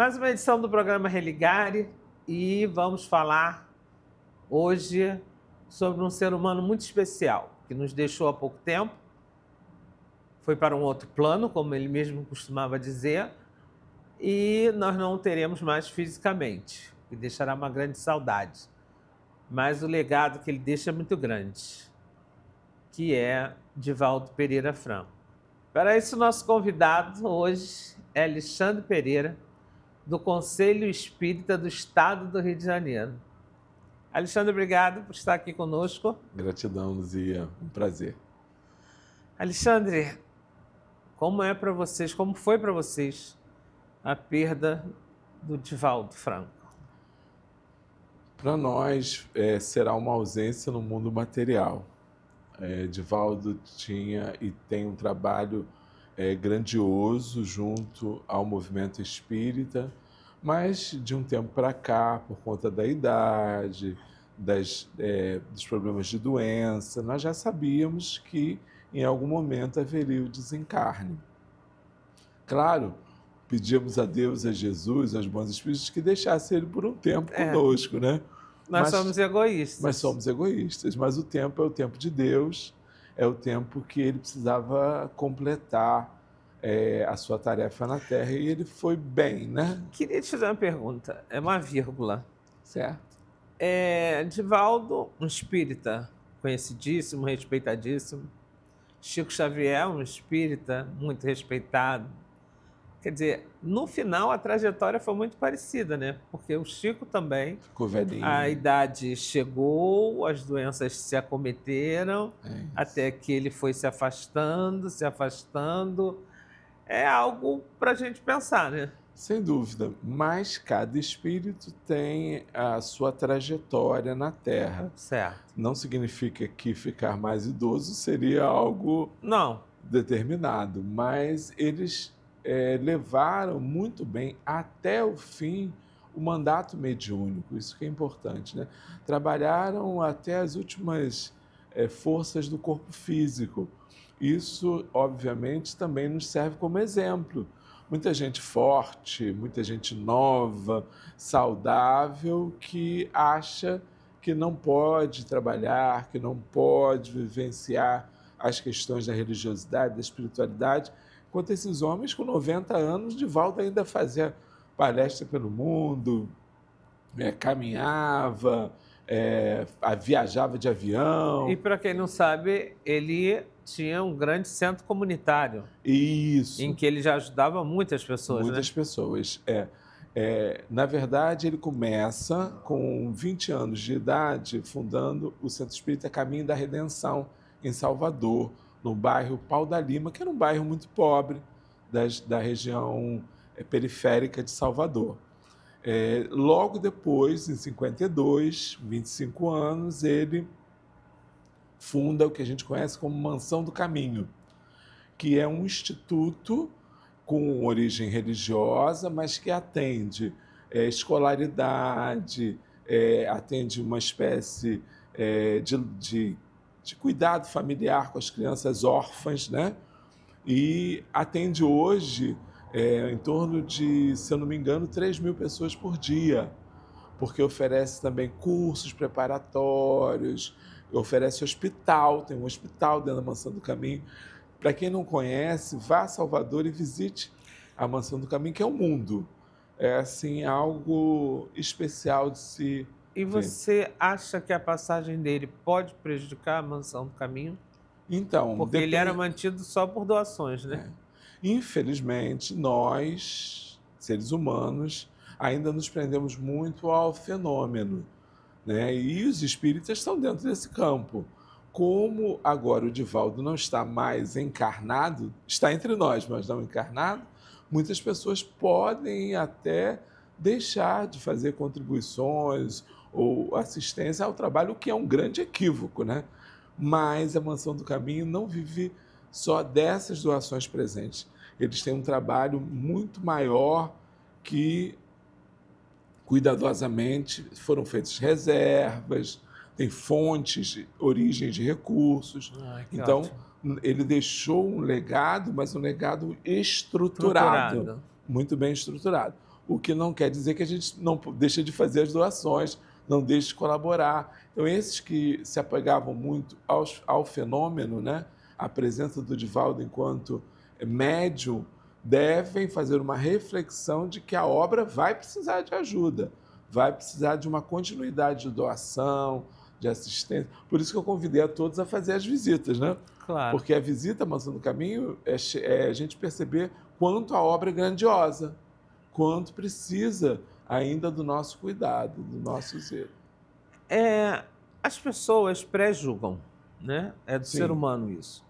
Mais uma edição do programa Religare e vamos falar hoje sobre um ser humano muito especial que nos deixou há pouco tempo, foi para um outro plano, como ele mesmo costumava dizer, e nós não o teremos mais fisicamente, que deixará uma grande saudade. Mas o legado que ele deixa é muito grande, que é Divaldo Pereira Franco. Para isso, nosso convidado hoje é Alexandre Pereira, do Conselho Espírita do Estado do Rio de Janeiro. Alexandre, obrigado por estar aqui conosco. Gratidão, Luzia. Um prazer. Alexandre, como foi para vocês a perda do Divaldo Franco? Para nós, será uma ausência no mundo material. Divaldo tinha e tem um trabalho grandioso junto ao movimento espírita, mas de um tempo para cá, por conta da idade, dos problemas de doença, nós já sabíamos que em algum momento haveria o desencarne. Claro, pedíamos a Deus, a Jesus, aos bons espíritos que deixasse ele por um tempo conosco, né? Mas somos egoístas. Mas somos egoístas, mas o tempo é o tempo de Deus, é o tempo que ele precisava completar a sua tarefa na Terra, e ele foi bem, né? Queria te fazer uma pergunta, é uma vírgula. Certo. Divaldo, um espírita conhecidíssimo, respeitadíssimo. Chico Xavier, um espírita muito respeitado. Quer dizer, no final a trajetória foi muito parecida, né? Porque o Chico também... Ficou velhinho. A idade chegou, as doenças se acometeram, até que ele foi se afastando, se afastando. É algo para a gente pensar, né? Sem dúvida, mas cada espírito tem a sua trajetória na Terra. Certo. Não significa que ficar mais idoso seria algo determinado, mas eles levaram muito bem até o fim o mandato mediúnico, isso que é importante, né? Trabalharam até as últimas forças do corpo físico. Isso, obviamente, também nos serve como exemplo. Muita gente forte, muita gente nova, saudável, que acha que não pode trabalhar, que não pode vivenciar as questões da religiosidade, da espiritualidade, enquanto esses homens com 90 anos, Divaldo ainda fazia palestra pelo mundo, caminhava, viajava de avião. E para quem não sabe, ele tinha um grande centro comunitário. Isso. Em que ele já ajudava muitas pessoas, Muitas pessoas, na verdade, ele começa com 20 anos de idade fundando o Centro Espírita Caminho da Redenção, em Salvador, no bairro Pau da Lima, que era um bairro muito pobre da região periférica de Salvador. Logo depois, em 52, 25 anos, ele funda o que a gente conhece como Mansão do Caminho, que é um instituto com origem religiosa, mas que atende escolaridade, atende uma espécie de cuidado familiar com as crianças órfãs, né? E atende hoje em torno de, se eu não me engano, 3.000 pessoas por dia, porque oferece também cursos preparatórios, oferece hospital, tem um hospital dentro da Mansão do Caminho. Para quem não conhece, vá a Salvador e visite a Mansão do Caminho, que é um mundo. É assim, algo especial de se E você acha que a passagem dele pode prejudicar a Mansão do Caminho? Então, porque ele era mantido só por doações, né? Infelizmente, nós, seres humanos, ainda nos prendemos muito ao fenômeno, né? E os espíritas estão dentro desse campo. Como agora o Divaldo não está mais encarnado, está entre nós, mas não encarnado, muitas pessoas podem até deixar de fazer contribuições ou assistência ao trabalho, o que é um grande equívoco, né? Mas a Mansão do Caminho não vive só dessas doações presentes. Eles têm um trabalho muito maior que, cuidadosamente, foram feitas reservas, tem fontes, origens de recursos. Então, ele deixou um legado, mas um legado estruturado. Muito bem estruturado. o que não quer dizer que a gente não deixa de fazer as doações, não deixe de colaborar. Então, esses que se apegavam muito ao fenômeno, né, a presença do Divaldo enquanto médium, devem fazer uma reflexão de que a obra vai precisar de ajuda, vai precisar de uma continuidade de doação, de assistência. Por isso que eu convidei a todos a fazer as visitas, né? Claro. Porque a visita Maçã do Caminho é a gente perceber quanto a obra é grandiosa, quanto precisa ainda do nosso cuidado, do nosso zelo. As pessoas pré-julgam, né? É do Sim. ser humano isso.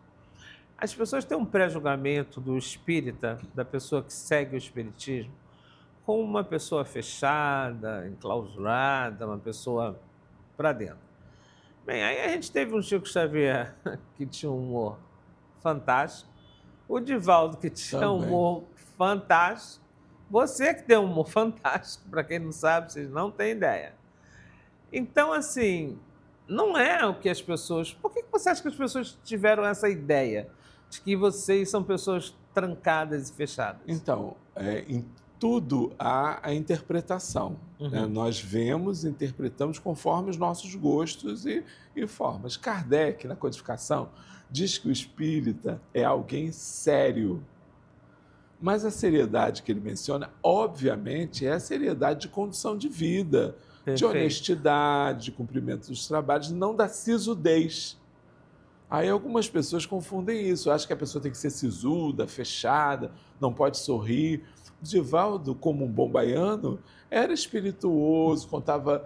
As pessoas têm um pré-julgamento do espírita, da pessoa que segue o espiritismo, como uma pessoa fechada, enclausurada, uma pessoa para dentro. Bem, aí a gente teve um Chico Xavier que tinha um humor fantástico, o Divaldo que tinha um humor fantástico, você que tem um humor fantástico, para quem não sabe, vocês não têm ideia. Então, assim, não é o que as pessoas... Por que você acha que as pessoas tiveram essa ideia de que vocês são pessoas trancadas e fechadas? Então, em tudo há a interpretação. Né? Nós vemos, interpretamos conforme os nossos gostos e formas. Kardec, na codificação, diz que o espírita é alguém sério. Mas a seriedade que ele menciona, obviamente, é a seriedade de condição de vida, de honestidade, de cumprimento dos trabalhos, não da sisudez. Aí algumas pessoas confundem isso, acham que a pessoa tem que ser sisuda, fechada, não pode sorrir. O Divaldo, como um bom baiano, era espirituoso, contava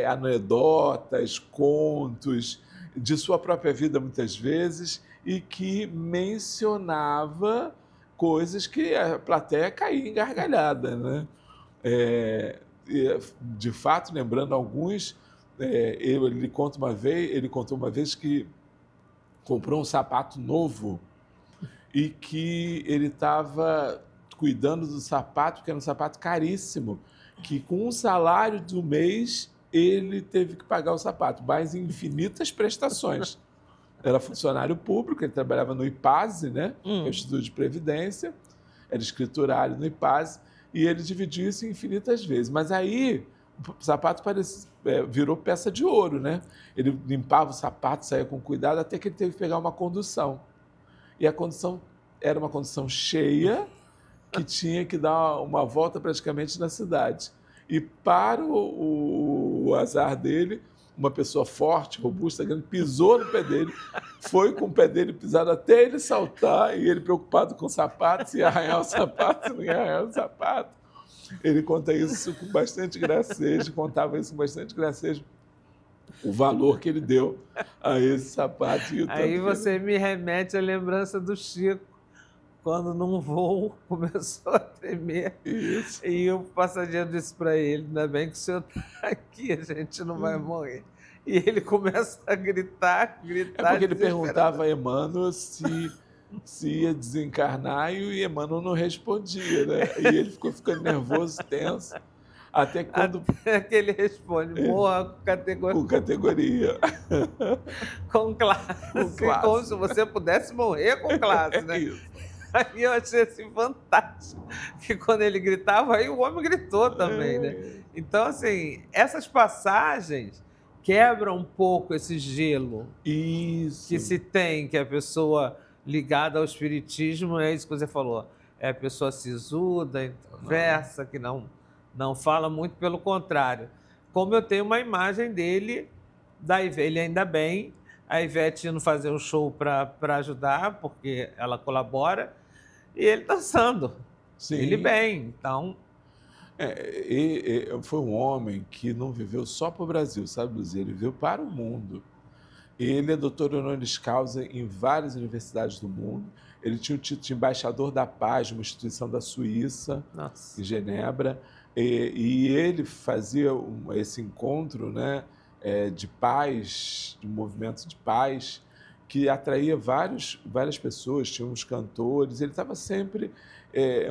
anedotas, contos de sua própria vida muitas vezes e que mencionava coisas que a plateia caía em gargalhada, né? De fato, lembrando alguns, ele contou uma vez que comprou um sapato novo e que ele estava cuidando do sapato, que era um sapato caríssimo, que com um salário do mês ele teve que pagar o sapato, mais infinitas prestações. Era funcionário público, ele trabalhava no IPASE, né? Que é o Instituto de Previdência, era escriturário no IPASE, e ele dividiu isso infinitas vezes. Mas aí o sapato virou peça de ouro, né? Ele limpava o sapato, saía com cuidado, até que ele teve que pegar uma condução. E a condução era uma condução cheia, que tinha que dar uma volta praticamente na cidade. E para o azar dele, uma pessoa forte, robusta, grande, pisou no pé dele, foi com o pé dele pisado até ele saltar, e ele preocupado com o sapato, se ia arranhar o sapato, se não ia arranhar o sapato. Ele conta isso com bastante gracejo, contava isso com bastante gracejo, o valor que ele deu a esse sapato. E o aí você me remete à lembrança do Chico, quando num voo começou a tremer. Isso. E o passageiro disse para ele, ainda bem que o senhor está aqui, a gente não vai morrer. E ele começa a gritar. É porque ele perguntava a Emmanuel se ia desencarnar e o Emmanuel não respondia, né? E ele ficou ficando nervoso, tenso. Até que ele responde, morra com categoria. Com categoria. Com classe. Com classe. Como se você pudesse morrer com classe, né? Isso. Aí eu achei assim fantástico, que quando ele gritava, aí o homem gritou também, né? Então, assim, essas passagens quebram um pouco esse gelo que se tem, que a pessoa ligada ao espiritismo, é isso que você falou, é a pessoa sisuda, introversa, que não fala muito, pelo contrário. Como eu tenho uma imagem dele, da Ivete, ele ainda bem, a Ivete indo fazer um show para ajudar, porque ela colabora, e ele dançando. Sim. Ele bem, então... foi um homem que não viveu só para o Brasil, sabe, Luzia? Ele viveu para o mundo. Ele é doutor honoris causa em várias universidades do mundo. Ele tinha o título de embaixador da paz de uma instituição da Suíça, em Genebra. E ele fazia esse encontro, né, de paz, de movimento de paz, que atraía várias pessoas, tinha uns cantores. Ele estava sempre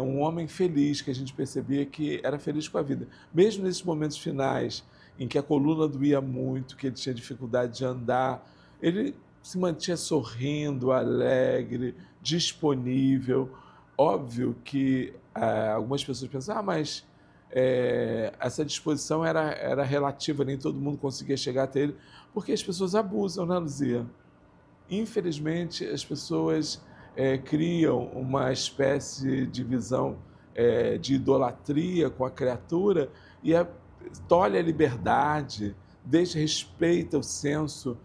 um homem feliz, que a gente percebia que era feliz com a vida. Mesmo nesses momentos finais, em que a coluna doía muito, que ele tinha dificuldade de andar, ele se mantinha sorrindo, alegre, disponível. Óbvio que algumas pessoas pensam, mas essa disposição era relativa, nem todo mundo conseguia chegar até ele, porque as pessoas abusam, né, Luzia? Infelizmente, as pessoas criam uma espécie de visão de idolatria com a criatura e tolhe a liberdade, desrespeita o senso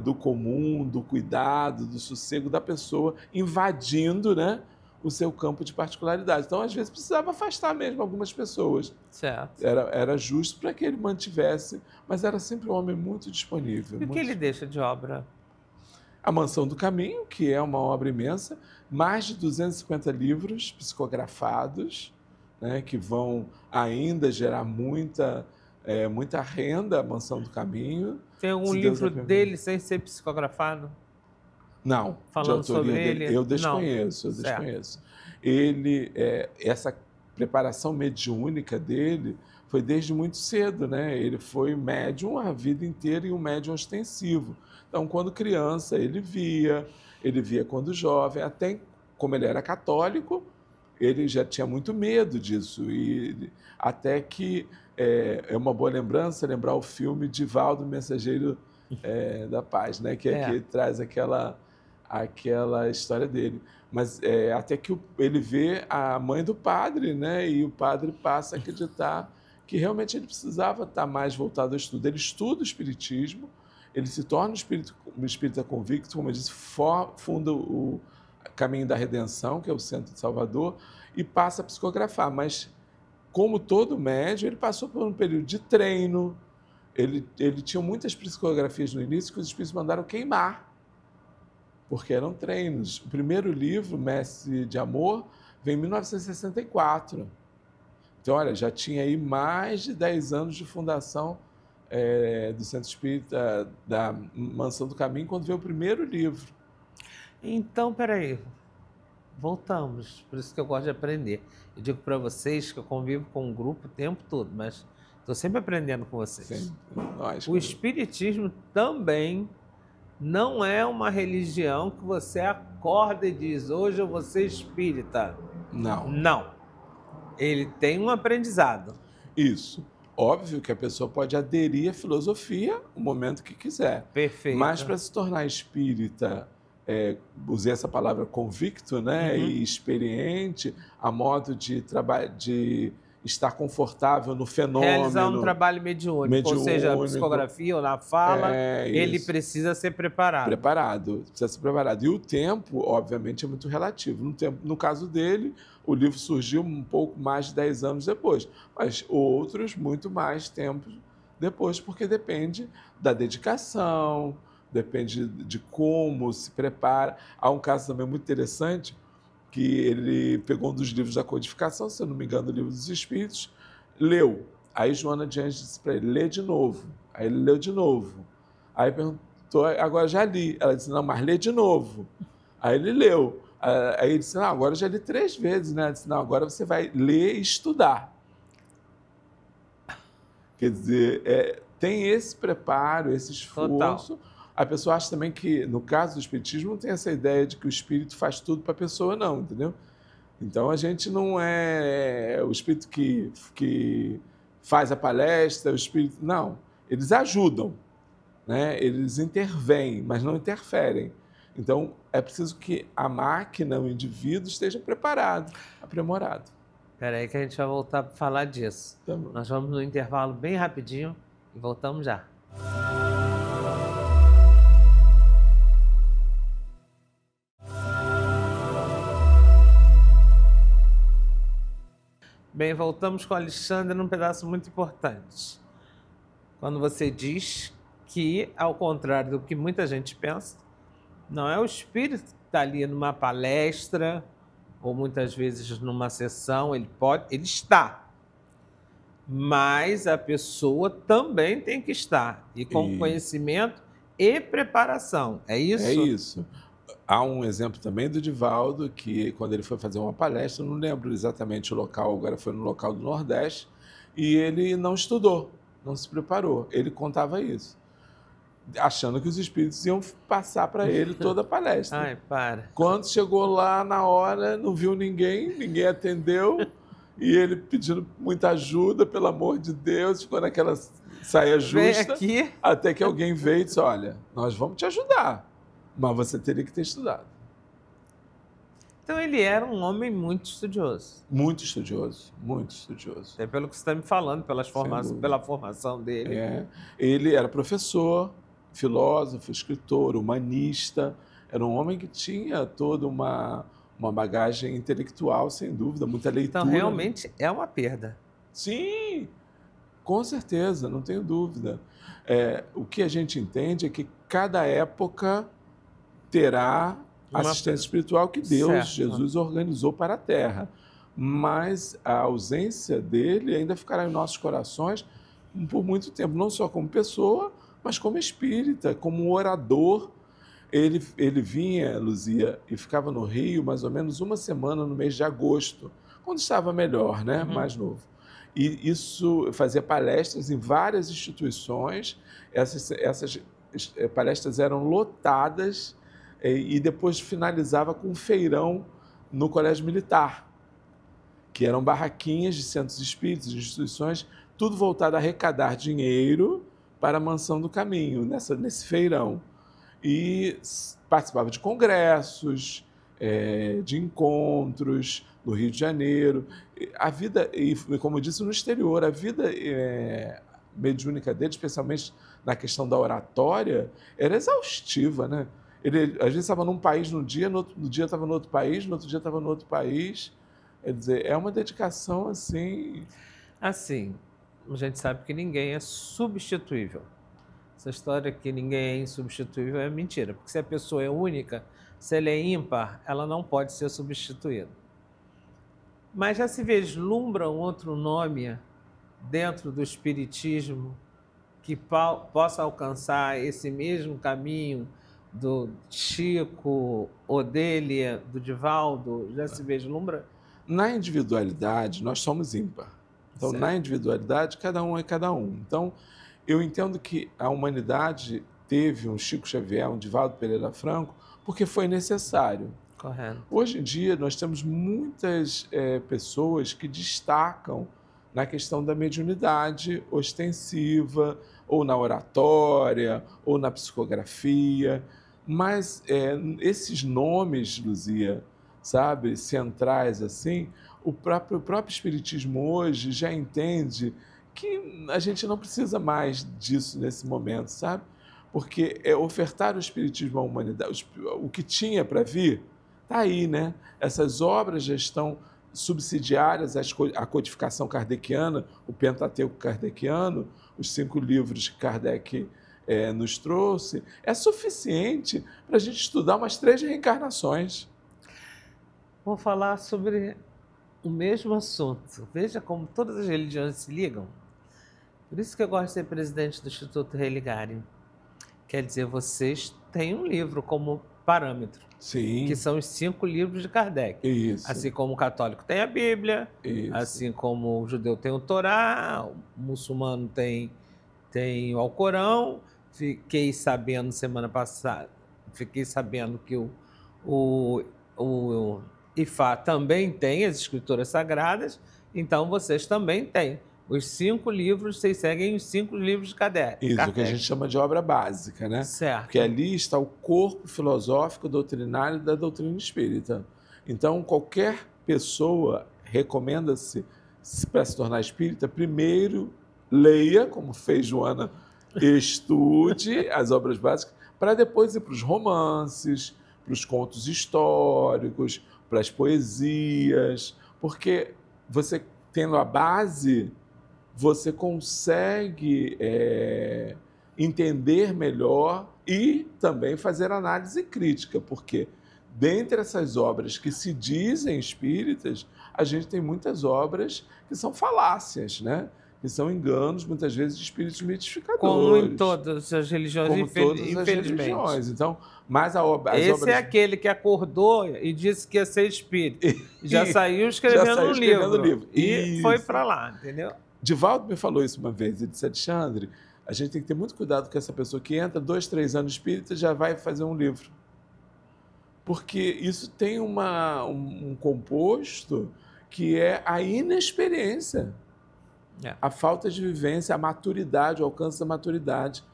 do comum, do cuidado, do sossego da pessoa, invadindo, né, o seu campo de particularidade. Então, às vezes, precisava afastar mesmo algumas pessoas. Certo. Era justo para que ele mantivesse, mas era sempre um homem muito disponível. E o que ele deixa de obra? A Mansão do Caminho, que é uma obra imensa, mais de 250 livros psicografados, né, que vão ainda gerar muita renda, a Mansão do Caminho. Tem algum livro dele sem ser psicografado? Não, falando de sobre dele, ele? eu desconheço. Essa preparação mediúnica dele foi desde muito cedo, né? Ele foi médium a vida inteira e um médium ostensivo. Então, quando criança, ele via quando jovem, até como ele era católico, ele já tinha muito medo disso. E até que é uma boa lembrança lembrar o filme Divaldo, Mensageiro da Paz, né? Que traz aquela história dele. Mas até que ele vê a mãe do padre, né? E o padre passa a acreditar que realmente ele precisava estar mais voltado ao estudo. Ele estuda o espiritismo, ele se torna um espírita convicto, como eu disse, funda o Caminho da Redenção, que é o Centro de Salvador, e passa a psicografar. Mas, como todo médium, ele passou por um período de treino. Ele tinha muitas psicografias no início que os espíritos mandaram queimar, porque eram treinos. O primeiro livro, Mestre de Amor, vem em 1964. Então, olha, já tinha aí mais de 10 anos de fundação do Centro Espírita da Mansão do Caminho, quando veio o primeiro livro. Então, peraí, voltamos. Por isso que eu gosto de aprender. Eu digo para vocês que eu convivo com um grupo o tempo todo, mas estou sempre aprendendo com vocês. O Espiritismo também não é uma religião que você acorda e diz, hoje eu vou ser espírita. Não. Não. Ele tem um aprendizado. Isso. Óbvio que a pessoa pode aderir à filosofia no momento que quiser. Perfeito. Mas para se tornar espírita, usei essa palavra convicto, né, e experiente, a modo de estar confortável no fenômeno. Realizar um trabalho mediúnico, ou seja, a psicografia ou na fala, ele precisa ser preparado. Precisa ser preparado. E o tempo, obviamente, é muito relativo. No caso dele, o livro surgiu um pouco mais de 10 anos depois, mas outros muito mais tempo depois, porque depende da dedicação, depende de como se prepara. Há um caso também muito interessante, que ele pegou um dos livros da codificação, se eu não me engano, o Livro dos Espíritos, leu. Aí Joana de Anjos disse para ele, lê de novo. Aí ele leu de novo. Aí perguntou, agora já li. Ela disse, não, mas lê de novo. Aí ele leu. Aí ele disse, não, agora eu já li 3 vezes, né? Ela disse, não, agora você vai ler e estudar. Quer dizer, tem esse preparo, esse esforço. Total. A pessoa acha também que, no caso do espiritismo, não tem essa ideia de que o espírito faz tudo para a pessoa, não, entendeu? Então, a gente não é o espírito que faz a palestra, o espírito... Não, eles ajudam, né? Eles intervêm, mas não interferem. Então, é preciso que a máquina, o indivíduo, esteja preparado, aprimorado. Espera aí que a gente vai voltar para falar disso. Tá bom. Nós vamos no intervalo bem rapidinho e voltamos já. Bem, voltamos com o Alexandre num pedaço muito importante. Quando você diz que, ao contrário do que muita gente pensa, não é o espírito que está ali numa palestra ou muitas vezes numa sessão, ele está. Mas a pessoa também tem que estar, e com conhecimento e preparação. É isso? É isso. Há um exemplo também do Divaldo, que quando ele foi fazer uma palestra, não lembro exatamente o local, agora foi no local do Nordeste, e ele não estudou, não se preparou. Ele contava isso, achando que os espíritos iam passar para ele toda a palestra. Ai, para. Quando chegou lá na hora, não viu ninguém atendeu, e ele pedindo muita ajuda, pelo amor de Deus, ficou naquela saia justa, até que alguém veio e disse, olha, nós vamos te ajudar, mas você teria que ter estudado. Então ele era um homem muito estudioso. Muito estudioso, muito estudioso. É pelo que você está me falando, pela formação dele. Ele era professor, filósofo, escritor, humanista, era um homem que tinha toda uma bagagem intelectual, sem dúvida, muita leitura. Então, realmente é uma perda. Sim, com certeza, não tenho dúvida. O que a gente entende é que cada época terá assistência espiritual que Deus, Jesus, organizou para a Terra. Mas a ausência dele ainda ficará em nossos corações por muito tempo, não só como pessoa, mas como espírita, como orador. Ele vinha, Luzia, e ficava no Rio mais ou menos uma semana no mês de agosto, quando estava melhor, né? Mais novo. E isso fazia palestras em várias instituições, essas palestras eram lotadas e depois finalizava com um feirão no Colégio Militar, que eram barraquinhas de centros espíritas, de instituições, tudo voltado a arrecadar dinheiro para a Mansão do Caminho, nesse feirão. E participava de congressos, de encontros no Rio de Janeiro. A vida, e como eu disse, no exterior, a vida mediúnica dele, especialmente na questão da oratória, era exaustiva, né? Ele, às vezes, estava num país no dia estava no outro país, no outro dia estava no outro país. Quer dizer, é uma dedicação assim... Assim, a gente sabe que ninguém é substituível. Essa história que ninguém é insubstituível é mentira, porque se a pessoa é única, se ela é ímpar, ela não pode ser substituída. Mas já se vislumbra um outro nome dentro do espiritismo que possa alcançar esse mesmo caminho do Chico, Odélia, do Divaldo? Já se vislumbra? Na individualidade, nós somos ímpar. Então, na individualidade, cada um é cada um. Então, eu entendo que a humanidade teve um Chico Xavier, um Divaldo Pereira Franco, porque foi necessário. Correto. Hoje em dia, nós temos muitas pessoas que destacam na questão da mediunidade ostensiva, ou na oratória, ou na psicografia. Mas esses nomes, Luzia, sabe, centrais assim, o próprio espiritismo hoje já entende que a gente não precisa mais disso nesse momento, sabe? Porque ofertar o espiritismo à humanidade, o que tinha para vir, está aí, né? Essas obras já estão subsidiárias à codificação kardeciana, o Pentateuco kardeciano, os 5 livros que Kardec nos trouxe, é suficiente para a gente estudar umas 3 reencarnações. Vou falar sobre o mesmo assunto. Veja como todas as religiões se ligam. Por isso que eu gosto de ser presidente do Instituto Religare. Quer dizer, vocês têm um livro como parâmetro. Sim. Que são os 5 livros de Kardec. Isso. Assim como o católico tem a Bíblia, isso. Assim como o judeu tem o Torá, o muçulmano tem o Alcorão. Fiquei sabendo semana passada, que o Ifá também tem as escrituras sagradas, então vocês também têm. Os 5 livros, vocês seguem os 5 livros de Kardec. Isso, o que a gente chama de obra básica, né? Certo. Porque ali está o corpo filosófico doutrinário da doutrina espírita. Então, qualquer pessoa recomenda-se, para se tornar espírita, primeiro leia, como fez Joana, estude as obras básicas, para depois ir para os romances, para os contos históricos, para as poesias, porque você, tendo a base, você consegue entender melhor e também fazer análise crítica, porque dentre essas obras que se dizem espíritas, a gente tem muitas obras que são falácias, né? Que são enganos, muitas vezes, de espíritos mitificadores. Como em todas as religiões, como todas as religiões. Então, mas esse obras... é aquele que acordou e disse que ia ser espírita. Já saiu escrevendo um livro. E foi para lá, entendeu? Divaldo me falou isso uma vez. Ele disse, Alexandre, a gente tem que ter muito cuidado com essa pessoa que entra 2, 3 anos espírita já vai fazer um livro. Porque isso tem um composto que é a inexperiência, a falta de vivência, a maturidade, o alcance da maturidade.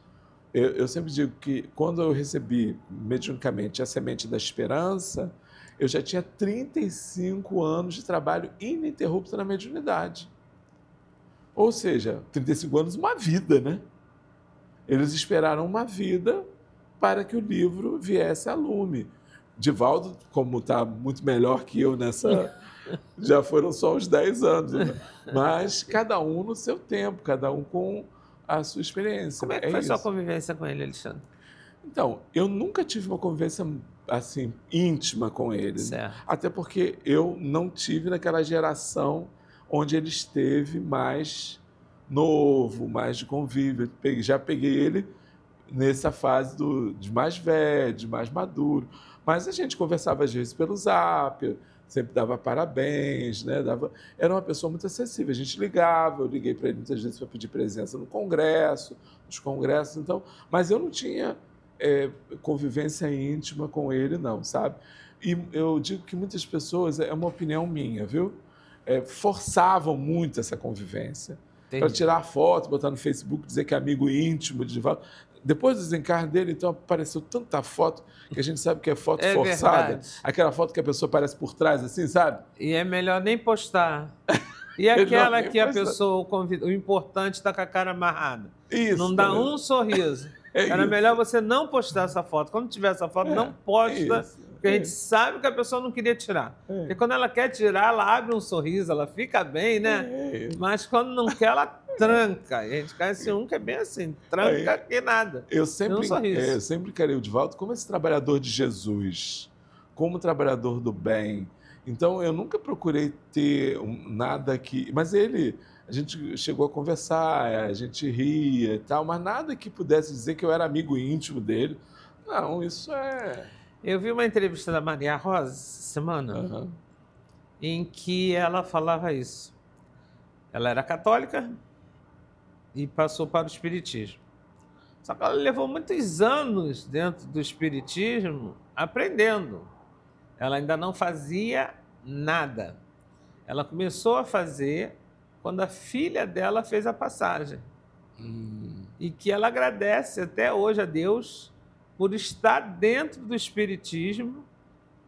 Eu sempre digo que quando eu recebi mediunicamente a semente da esperança, eu já tinha 35 anos de trabalho ininterrupto na mediunidade. Ou seja, 35 anos, uma vida, né? Eles esperaram uma vida para que o livro viesse a lume. Divaldo, como está muito melhor que eu nessa... já foram só uns 10 anos, né? Mas cada um no seu tempo, cada um com a sua experiência. Como é que foi a sua convivência com ele, Alexandre? Então, eu nunca tive uma convivência assim íntima com ele. Certo. Até porque eu não tive naquela geração onde ele esteve mais novo, mais de convívio. Já peguei ele nessa fase de mais velho, de mais maduro. Mas a gente conversava às vezes pelo Zap, sempre dava parabéns, né? Era uma pessoa muito acessível. A gente ligava, eu liguei para ele muitas vezes para pedir presença no congresso, nos congressos, então, mas eu não tinha convivência íntima com ele, não, sabe? E eu digo que muitas pessoas, é uma opinião minha, viu? Forçavam muito essa convivência. Para tirar foto, botar no Facebook, dizer que é amigo íntimo de Divaldo. Depois do desencarne dele, então, apareceu tanta foto que a gente sabe que é foto forçada. Verdade. Aquela foto que a pessoa aparece por trás, assim, sabe? E é melhor nem postar. E aquela que a pessoa, o importante está com a cara amarrada. Isso, não dá um sorriso. Era melhor você não postar essa foto. Quando tiver essa foto, não posta, porque a gente sabe que a pessoa não queria tirar. Porque quando ela quer tirar, ela abre um sorriso, ela fica bem, né? Mas quando não quer, ela tranca. E a gente conhece um que é bem assim, tranca que nada. Eu sempre encarei o Divaldo como esse trabalhador de Jesus, como trabalhador do bem. Então, eu nunca procurei ter nada que... Mas a gente chegou a conversar, a gente ria e tal, mas nada que pudesse dizer que eu era amigo íntimo dele. Não, isso é... Eu vi uma entrevista da Maria Rosa essa semana, em que ela falava isso. Ela era católica e passou para o espiritismo. Só que ela levou muitos anos dentro do espiritismo aprendendo. Ela ainda não fazia nada. Ela começou a fazer quando a filha dela fez a passagem. E que ela agradece até hoje a Deus por estar dentro do espiritismo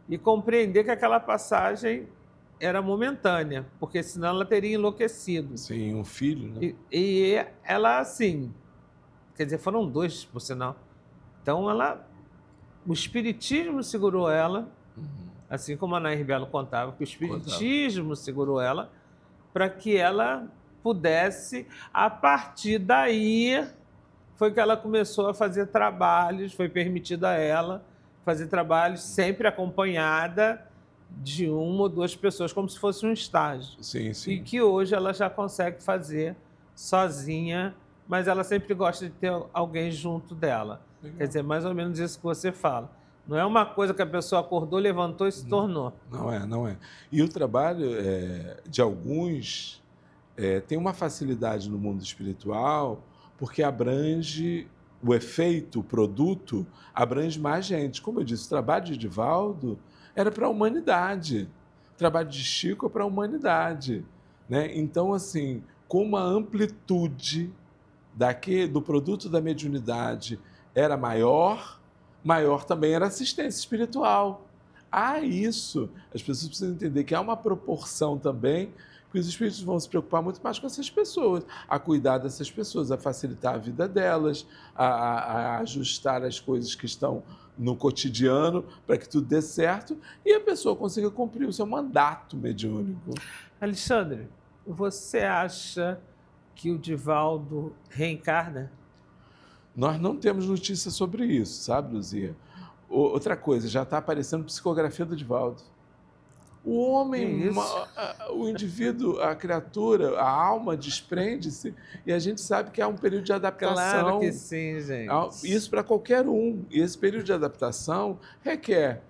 e compreender que aquela passagem era momentânea, porque senão ela teria enlouquecido. Sim, um filho, né? E ela, assim, quer dizer, foram 2, por sinal. Então, o espiritismo segurou ela, assim como a Nair Belo contava, que o espiritismo segurou ela para que ela pudesse, a partir daí, foi que ela começou a fazer trabalhos, foi permitido a ela fazer trabalhos sempre acompanhada de 1 ou 2 pessoas, como se fosse um estágio. Sim, sim. E que hoje ela já consegue fazer sozinha, mas ela sempre gosta de ter alguém junto dela. Legal. Quer dizer, mais ou menos isso que você fala. Não é uma coisa que a pessoa acordou, levantou e se tornou. Não é. E o trabalho de alguns tem uma facilidade no mundo espiritual porque abrange o efeito, o produto, abrange mais gente. Como eu disse, o trabalho de Divaldo era para a humanidade. O trabalho de Chico é para a humanidade. Né? Então, assim, com uma amplitude do produto da mediunidade era maior também era assistência espiritual. Isso. As pessoas precisam entender que há uma proporção também que os espíritos vão se preocupar muito mais com essas pessoas, a cuidar dessas pessoas, a facilitar a vida delas, a ajustar as coisas que estão no cotidiano para que tudo dê certo e a pessoa consiga cumprir o seu mandato mediúnico. Alexandre, você acha que o Divaldo reencarna? Nós não temos notícia sobre isso, sabe, Luzia? Outra coisa, já está aparecendo psicografia do Divaldo. O homem, o indivíduo, a criatura, a alma desprende-se e a gente sabe que há um período de adaptação. Claro que sim, gente. Isso para qualquer um. E esse período de adaptação requer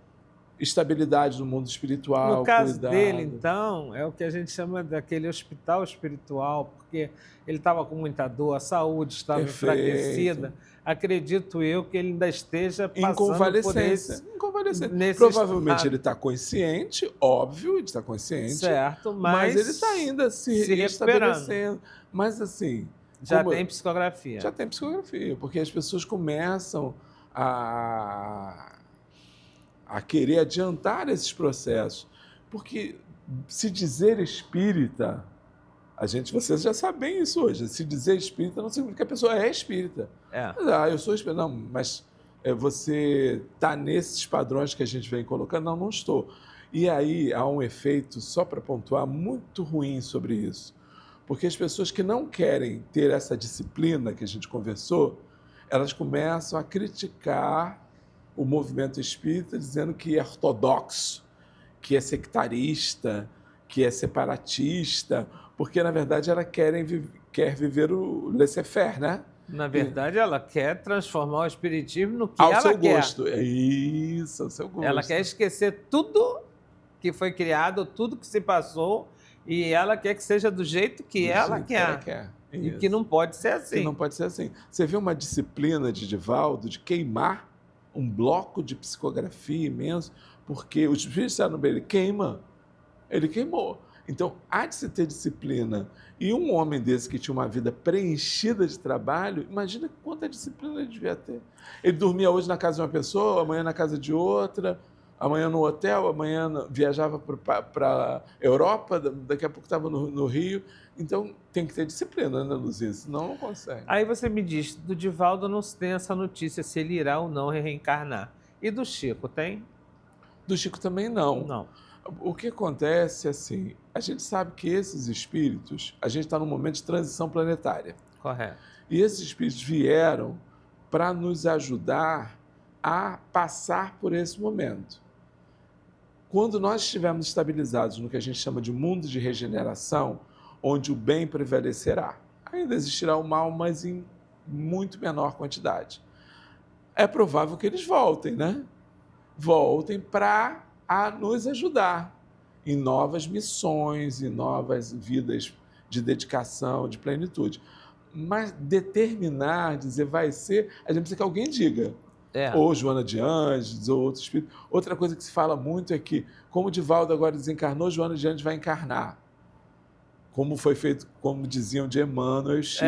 estabilidade no mundo espiritual, no caso cuidado. dele, então, é o que a gente chama daquele hospital espiritual, porque ele estava com muita dor, a saúde estava enfraquecida. Acredito eu que ele ainda esteja passando por esse... Provavelmente ele está consciente, óbvio, ele está consciente. Certo, mas ele está ainda se restabelecendo. Mas assim... Já tem psicografia. Já tem psicografia, porque as pessoas começam a querer adiantar esses processos. Porque se dizer espírita, vocês já sabem isso hoje, se dizer espírita não significa que a pessoa é espírita. Eu sou espírita. Não, mas você está nesses padrões que a gente vem colocando? Não, não estou. E aí há um efeito, só para pontuar, muito ruim sobre isso. Porque as pessoas que não querem ter essa disciplina que a gente conversou, elas começam a criticar o movimento espírita, dizendo que é ortodoxo, que é sectarista, que é separatista, porque, na verdade, ela quer viver o laissez-faire, né? Na verdade, ela quer transformar o espiritismo no que ela quer. Ao seu gosto. É isso, ao seu gosto. Ela quer esquecer tudo que foi criado, tudo que se passou, e ela quer que seja do jeito que ela quer. E que não pode ser assim. Que não pode ser assim. Você vê uma disciplina de Divaldo de queimar um bloco de psicografia imenso, porque os espíritos disseram bem, ele queimou. Então, há de se ter disciplina. E um homem desse que tinha uma vida preenchida de trabalho, imagina quanta disciplina ele devia ter. Ele dormia hoje na casa de uma pessoa, amanhã na casa de outra, amanhã no hotel, amanhã viajava para a Europa, daqui a pouco estava no Rio. Então, tem que ter disciplina, né, Luzia? Senão não consegue. Aí você me diz, do Divaldo não se tem essa notícia se ele irá ou não reencarnar. E do Chico, tem? Do Chico também não. Não. O que acontece, assim, a gente sabe que esses espíritos, a gente está num momento de transição planetária. Correto. E esses espíritos vieram para nos ajudar a passar por esse momento. Quando nós estivermos estabilizados no que a gente chama de mundo de regeneração, onde o bem prevalecerá, ainda existirá o mal, mas em muito menor quantidade. É provável que eles voltem, né? Voltem para nos ajudar em novas missões, em novas vidas de dedicação, de plenitude. Mas determinar, dizer vai ser, a gente precisa que alguém diga. Ou Joana de Anjos, ou outro espírito. Outra coisa que se fala muito é que, como Divaldo agora desencarnou, Joana de Anjos vai encarnar. Como foi feito, como diziam de Emmanuel e Chico.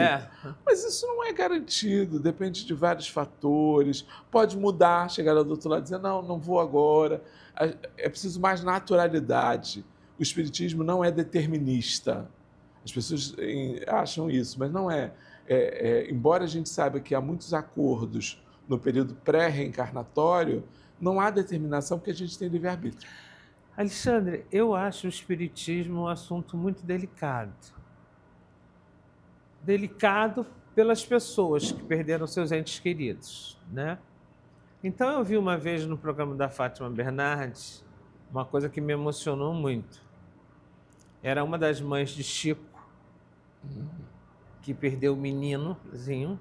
Mas isso não é garantido, depende de vários fatores. Pode mudar, chegar do outro lado e dizer, não vou agora. É preciso mais naturalidade. O espiritismo não é determinista. As pessoas acham isso, mas não é. Embora a gente saiba que há muitos acordos no período pré-reencarnatório, não há determinação porque a gente tem livre-arbítrio. Alexandre, eu acho o espiritismo um assunto muito delicado. Delicado pelas pessoas que perderam seus entes queridos, né? Então, eu vi uma vez no programa da Fátima Bernardes uma coisa que me emocionou muito. Era uma das mães de Chico, que perdeu o meninozinho,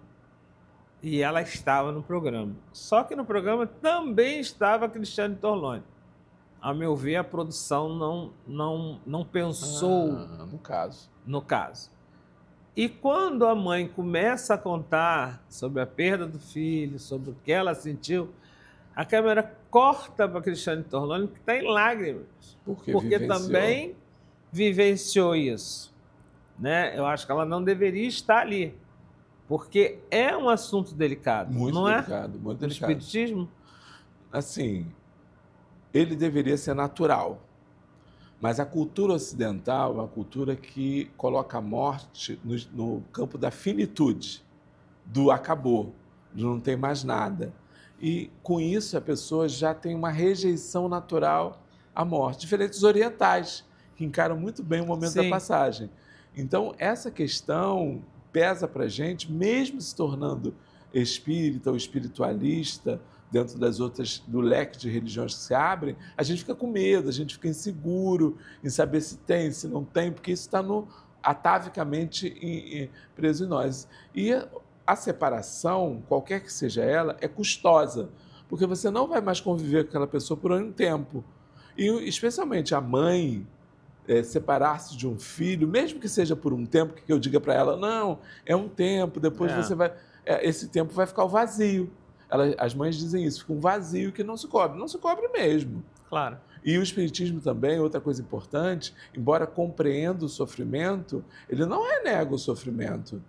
e ela estava no programa. Só que no programa também estava Cristiane Torlone. A meu ver, a produção não pensou no caso. E quando a mãe começa a contar sobre a perda do filho, sobre o que ela sentiu, a câmera corta para Cristiane Torlone, que está em lágrimas. Porque também vivenciou isso. Né? Eu acho que ela não deveria estar ali. Porque é um assunto delicado, não é? Muito delicado. O espiritismo? Assim, ele deveria ser natural. Mas a cultura ocidental é uma cultura que coloca a morte no campo da finitude, do acabou, do não tem mais nada. E, com isso, a pessoa já tem uma rejeição natural à morte. Diferentes dos orientais, que encaram muito bem o momento da passagem. Então, essa questão pesa para a gente, mesmo se tornando espírita ou espiritualista, dentro das outras, do leque de religiões que se abrem, a gente fica com medo, a gente fica inseguro em saber se tem, se não tem, porque isso está atavicamente preso em nós. E a separação, qualquer que seja ela, é custosa, porque você não vai mais conviver com aquela pessoa por um tempo. E especialmente a mãe separar-se de um filho, mesmo que seja por um tempo, que eu diga para ela, não, é um tempo, depois você vai... esse tempo vai ficar o vazio. As mães dizem isso, fica um vazio que não se cobre. Não se cobre mesmo. Claro. E o Espiritismo também, outra coisa importante, embora compreenda o sofrimento, ele não renega o sofrimento.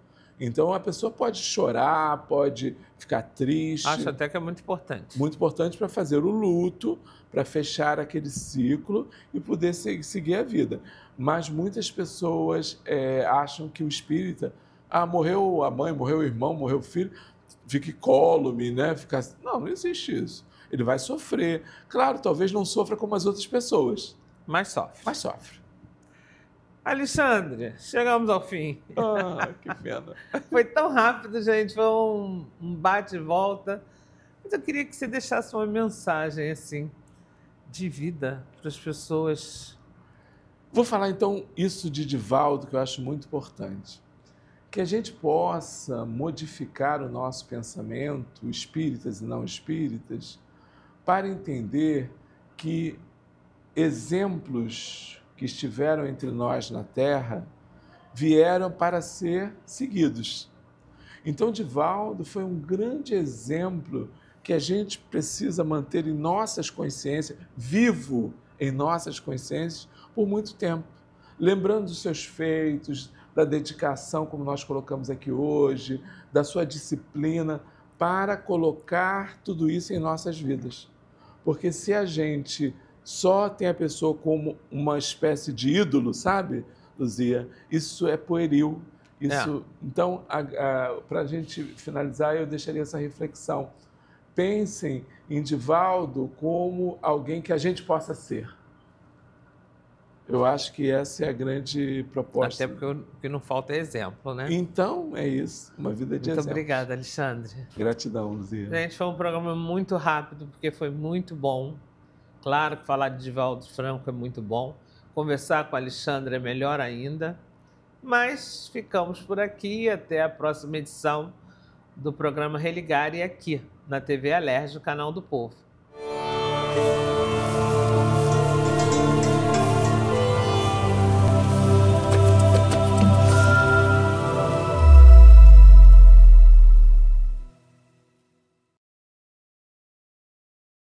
Então, a pessoa pode chorar, pode ficar triste. Acho até que é muito importante. Muito importante para fazer o luto, para fechar aquele ciclo e poder seguir a vida. Mas muitas pessoas acham que o espírita... morreu a mãe, morreu o irmão, morreu o filho, fica incólume, né? Não existe isso. Ele vai sofrer. Claro, talvez não sofra como as outras pessoas. Mas sofre. Mas sofre. Alexandre, chegamos ao fim. Que pena. Foi tão rápido, gente. Foi um bate e volta. Mas eu queria que você deixasse uma mensagem, assim, de vida para as pessoas. Vou falar, então, isso de Divaldo, que eu acho muito importante. Que a gente possa modificar o nosso pensamento, espíritas e não espíritas, para entender que exemplos que estiveram entre nós na Terra vieram para ser seguidos. Então, Divaldo foi um grande exemplo que a gente precisa manter em nossas consciências, vivo em nossas consciências, por muito tempo, lembrando dos seus feitos, da dedicação, como nós colocamos aqui hoje, da sua disciplina, para colocar tudo isso em nossas vidas. Porque se a gente só tem a pessoa como uma espécie de ídolo, sabe, Luzia? Isso é pueril. Então, para a gente finalizar, eu deixaria essa reflexão. Pensem em Divaldo como alguém que a gente possa ser. Eu acho que essa é a grande proposta. Até porque não falta exemplo, né? Então, é isso. Uma vida de exemplos. Muito obrigada, Alexandre. Gratidão, Luzia. Gente, foi um programa muito rápido, porque foi muito bom. Claro que falar de Divaldo Franco é muito bom. Conversar com o Alexandre é melhor ainda. Mas ficamos por aqui. Até a próxima edição do programa Religare aqui, na TV Alerj, o canal do Povo.